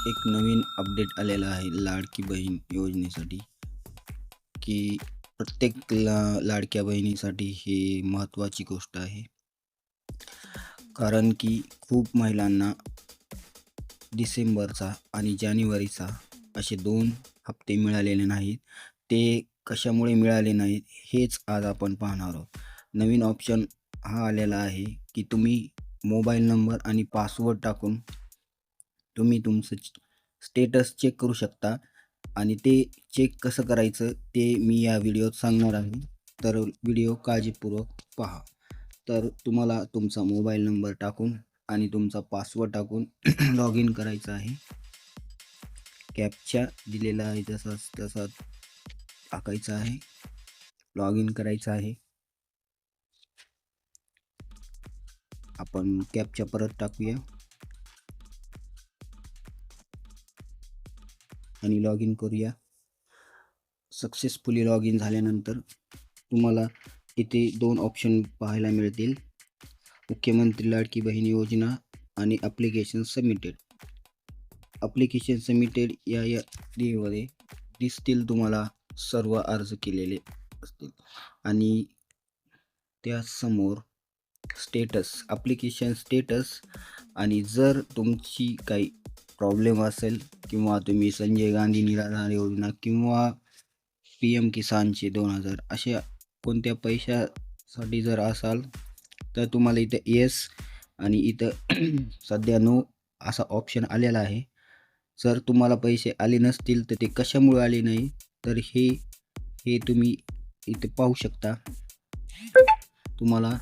एक नवीन अपडेट आलेला आहे लाडकी बहीण योजनेसाठी, की प्रत्येक लाडक्या बहिणीसाठी ही महत्त्वाची गोष्ट आहे. कारण की खूप महिलांना डिसेंबरचा आणि जानेवारीचा असे 2 हप्ते मिळालेले नाहीत. ते कशामुळे मिळाले नाहीत हेच आज आपण पाहणार आहोत. नवीन ऑप्शन हा आलेला आहे, की तुम्ही मोबाईल नंबर आणि पासवर्ड टाकून तुम्ही तुमचं स्टेटस चेक करू शकता आणि ते चेक कसं करायचं ते मी या व्हिडिओत सांगणार आहे. तर व्हिडिओ काळजीपूर्वक पहा. तर तुम्हाला तुमचा मोबाईल नंबर टाकून आणि तुमचा पासवर्ड टाकून लॉग इन करायचं आहे. कॅप्चा दिलेला आहे जसाच तसा टाकायचा आहे. लॉग इन करायचं आहे. आपण कॅप्चा परत टाकूया आणि लॉग इन करूया. सक्सेसफुली लॉग इन झाल्यानंतर तुम्हाला इथे 2 ऑप्शन पाहायला मिळतील. मुख्यमंत्री लाडकी बहीण योजना आणि ॲप्लिकेशन सबमिटेड. ॲप्लिकेशन सबमिटेड या यादीमध्ये दिसतील तुम्हाला सर्व अर्ज केलेले असतील आणि त्यासमोर स्टेटस, ॲप्लिकेशन स्टेटस आणि जर तुमची काही प्रॉब्लेम असेल किंवा तुम्ही संजय गांधी निराधार योजना किंवा PM किसानचे 2000 अशा कोणत्या पैशासाठी जर असाल तर तुम्हाला इथं येस आणि इथं सध्या नो असा ऑप्शन आलेला आहे. जर तुम्हाला पैसे आले नसतील तर ते कशामुळे आले नाही तर हे तुम्ही इथे पाहू शकता. तुम्हाला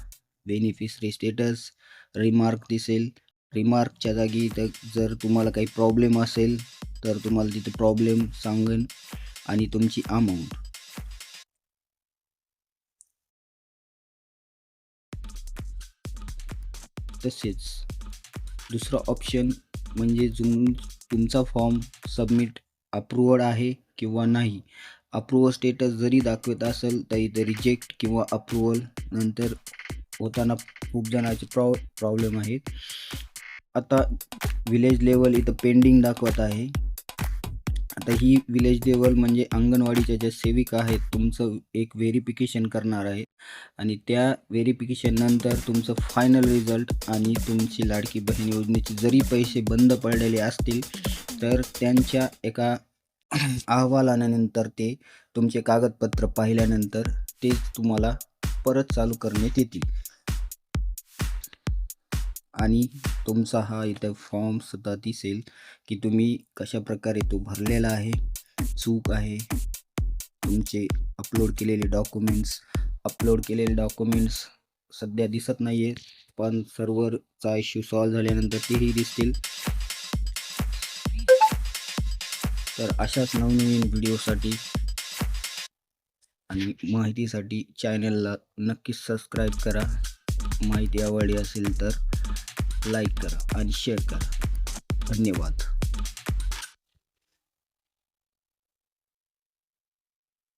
बेनिफिशरी स्टेटस रिमार्क दिसेल. रिमार्कच्या जागी इथं जर तुम्हाला काही प्रॉब्लेम असेल तर तुम्हाला तिथे प्रॉब्लेम सांगेन आणि तुमची अमाऊंट. तसेच दुसरा ऑप्शन म्हणजे तुमचा फॉर्म सबमिट अप्रूव्हड आहे किंवा नाही. अप्रूव्हल स्टेटस जरी दाखवत असेल तरी ते रिजेक्ट किंवा अप्रूव्हल नंतर होताना खूप जणांचे प्रॉब्लेम आहेत. आता विलेज लेवल इथं पेंडिंग दाखवत आहे. आता ही विलेज लेवल म्हणजे अंगणवाडीच्या ज्या सेविका आहेत तुमचं एक व्हेरिफिकेशन करणार आहे आणि त्या व्हेरिफिकेशन नंतर तुमचं फायनल रिझल्ट आणि तुमची लाडकी बहीण योजनेचे जरी पैसे बंद पडलेले असतील तर त्यांच्या एका अहवालानंतर ते तुमचे कागदपत्र पाहिल्यानंतर ते तुम्हाला परत चालू करण्यात येतील आणि तुमचा हा इथं फॉर्म सुद्धा दिसेल की तुम्ही कशाप्रकारे तो भरलेला आहे. चूक आहे तुमचे अपलोड केलेले डॉक्युमेंट्स सध्या दिसत नाही आहेत पण सर्व्हरचा इश्यू सॉल्व्ह झाल्यानंतर तेही दिसतील. तर अशाच नवनवीन व्हिडिओसाठी आणि माहितीसाठी चॅनलला नक्कीच सबस्क्राईब करा. माहिती आवडली असेल तर लाईक करा आणि शेअर करा. धन्यवाद.